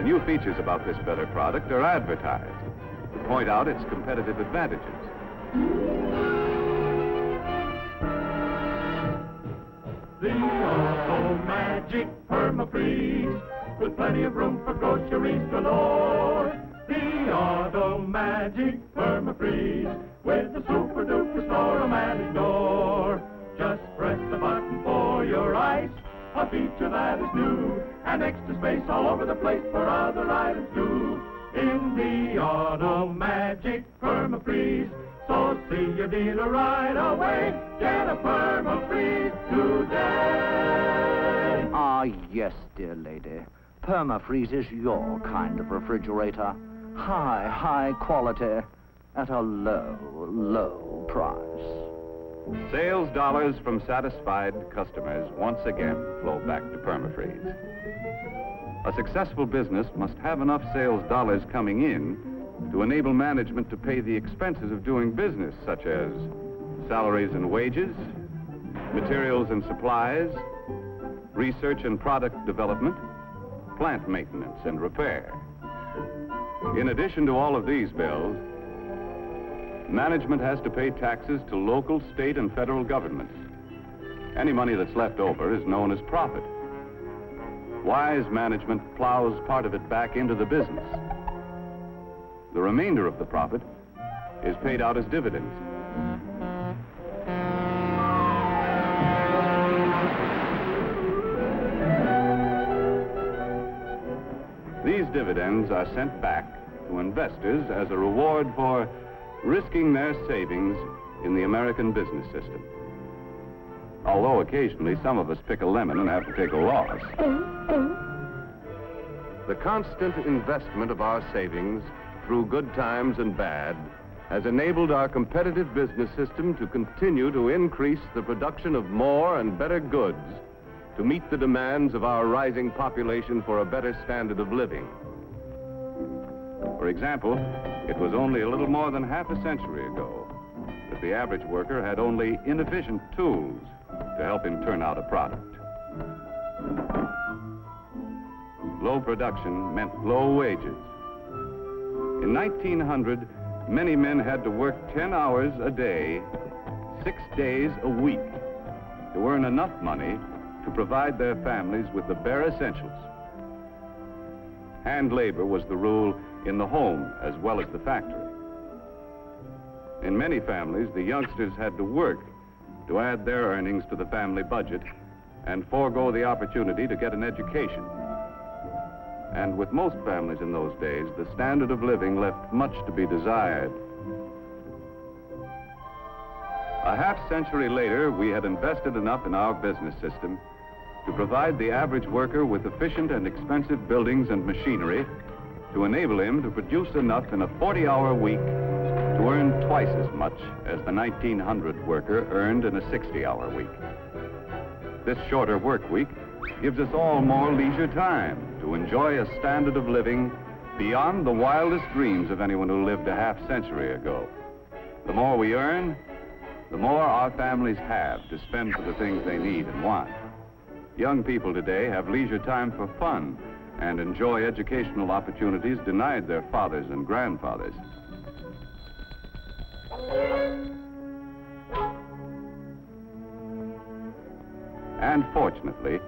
The new features about this better product are advertised to point out its competitive advantages. The Auto Magic Perma-Freeze, with plenty of room for groceries galore. The Auto Magic Perma-Freeze, with the super-duper store-o-matic door. Just press the button for your ice, a feature that is new, and extra space all over the place for other items too. In the Auto Magic Perma-Freeze, so see your dealer right away. Get a Perma-Freeze today. Ah, yes, dear lady. Perma-Freeze is your kind of refrigerator. High quality at a low price. Sales dollars from satisfied customers once again flow back to Perma-Freeze. A successful business must have enough sales dollars coming in to enable management to pay the expenses of doing business, such as salaries and wages, materials and supplies, research and product development, plant maintenance and repair. In addition to all of these bills, management has to pay taxes to local, state, and federal governments. Any money that's left over is known as profit. Wise management plows part of it back into the business. The remainder of the profit is paid out as dividends. These dividends are sent back to investors as a reward for risking their savings in the American business system. Although occasionally some of us pick a lemon and have to take a loss. The constant investment of our savings through good times and bad has enabled our competitive business system to continue to increase the production of more and better goods to meet the demands of our rising population for a better standard of living. For example, it was only a little more than half a century ago that the average worker had only inefficient tools to help him turn out a product. Low production meant low wages. In 1900, many men had to work 10 hours a day, 6 days a week, to earn enough money to provide their families with the bare essentials. Hand labor was the rule in the home as well as the factory. In many families, the youngsters had to work to add their earnings to the family budget and forego the opportunity to get an education. And with most families in those days, the standard of living left much to be desired. A half-century later, we had invested enough in our business system to provide the average worker with efficient and expensive buildings and machinery to enable him to produce enough in a 40-hour week to earn twice as much as the 1900 worker earned in a 60-hour week. This shorter work week gives us all more leisure time to enjoy a standard of living beyond the wildest dreams of anyone who lived a half-century ago. The more we earn, the more our families have to spend for the things they need and want. Young people today have leisure time for fun and enjoy educational opportunities denied their fathers and grandfathers. And fortunately,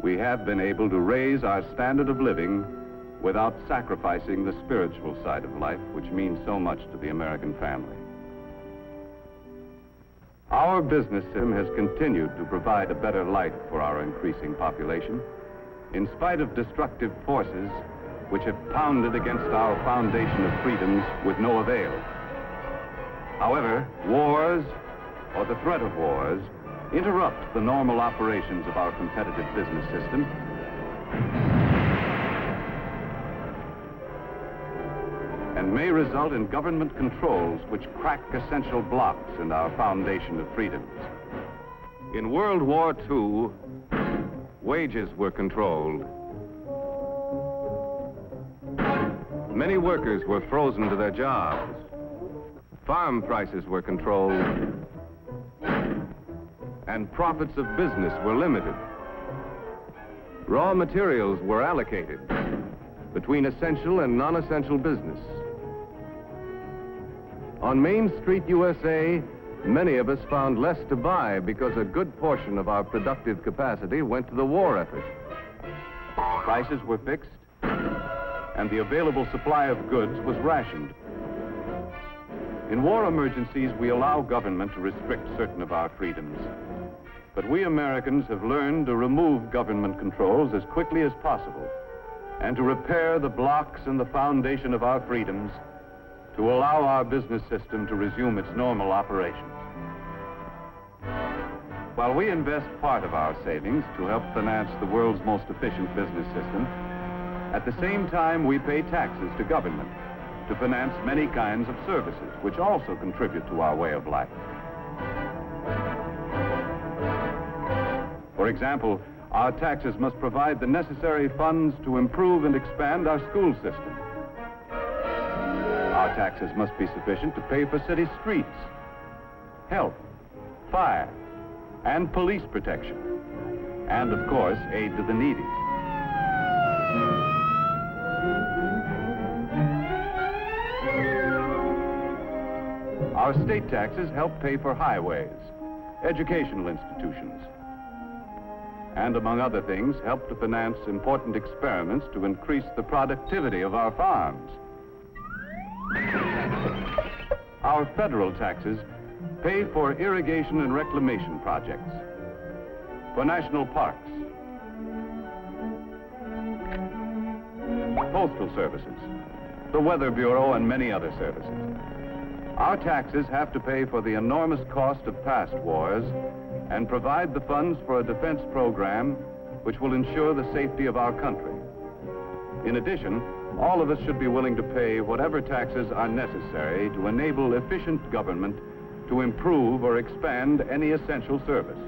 we have been able to raise our standard of living without sacrificing the spiritual side of life, which means so much to the American family. Our business system has continued to provide a better life for our increasing population, in spite of destructive forces which have pounded against our foundation of freedoms with no avail. However, wars, or the threat of wars, interrupt the normal operations of our competitive business system and may result in government controls which crack essential blocks in our foundation of freedoms. In World War II, wages were controlled. Many workers were frozen to their jobs. Farm prices were controlled, and profits of business were limited. Raw materials were allocated, between essential and non-essential business. On Main Street, USA, many of us found less to buy because a good portion of our productive capacity went to the war effort. Prices were fixed, and the available supply of goods was rationed. In war emergencies, we allow government to restrict certain of our freedoms. But we Americans have learned to remove government controls as quickly as possible and to repair the blocks in the foundation of our freedoms to allow our business system to resume its normal operations. While we invest part of our savings to help finance the world's most efficient business system, at the same time we pay taxes to government to finance many kinds of services, which also contribute to our way of life. For example, our taxes must provide the necessary funds to improve and expand our school system. Our taxes must be sufficient to pay for city streets, health, fire, and police protection, and of course, aid to the needy. Our state taxes help pay for highways, educational institutions, and among other things, help to finance important experiments to increase the productivity of our farms. Our federal taxes pay for irrigation and reclamation projects, for national parks, postal services, the Weather Bureau, and many other services. Our taxes have to pay for the enormous cost of past wars and provide the funds for a defense program which will ensure the safety of our country. In addition, all of us should be willing to pay whatever taxes are necessary to enable efficient government to improve or expand any essential service.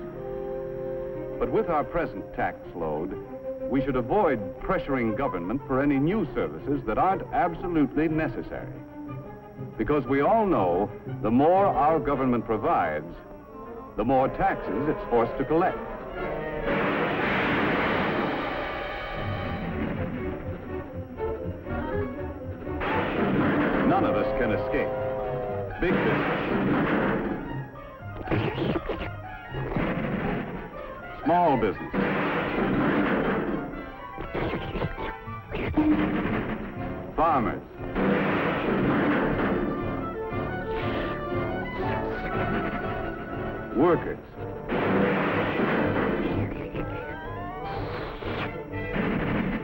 But with our present tax load, we should avoid pressuring government for any new services that aren't absolutely necessary. Because we all know the more our government provides, the more taxes it's forced to collect. None of us can escape. Big business, small business, farmers, workers,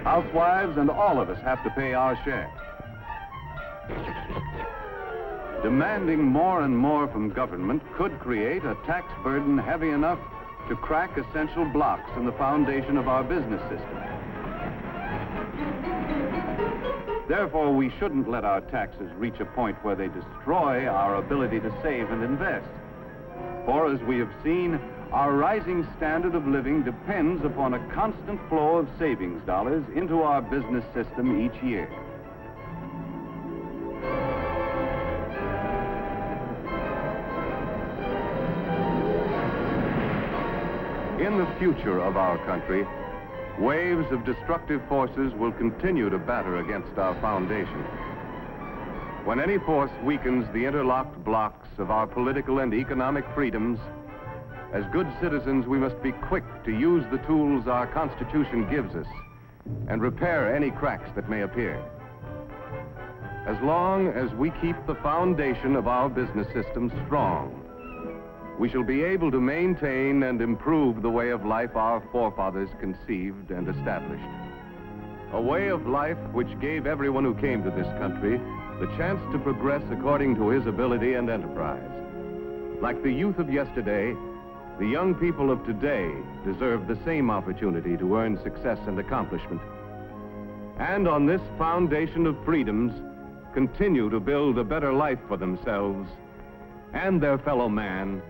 housewives, and all of us have to pay our share. Demanding more and more from government could create a tax burden heavy enough to crack essential blocks in the foundation of our business system. Therefore, we shouldn't let our taxes reach a point where they destroy our ability to save and invest. For, as we have seen, our rising standard of living depends upon a constant flow of savings dollars into our business system each year. In the future of our country, waves of destructive forces will continue to batter against our foundation. When any force weakens the interlocked blocks of our political and economic freedoms, as good citizens, we must be quick to use the tools our Constitution gives us and repair any cracks that may appear. As long as we keep the foundation of our business system strong, we shall be able to maintain and improve the way of life our forefathers conceived and established. A way of life which gave everyone who came to this country the chance to progress according to his ability and enterprise. Like the youth of yesterday, the young people of today deserve the same opportunity to earn success and accomplishment. And on this foundation of freedoms, continue to build a better life for themselves and their fellow man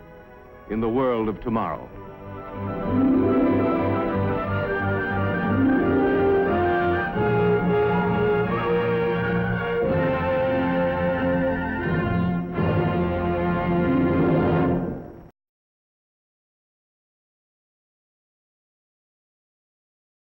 in the world of tomorrow.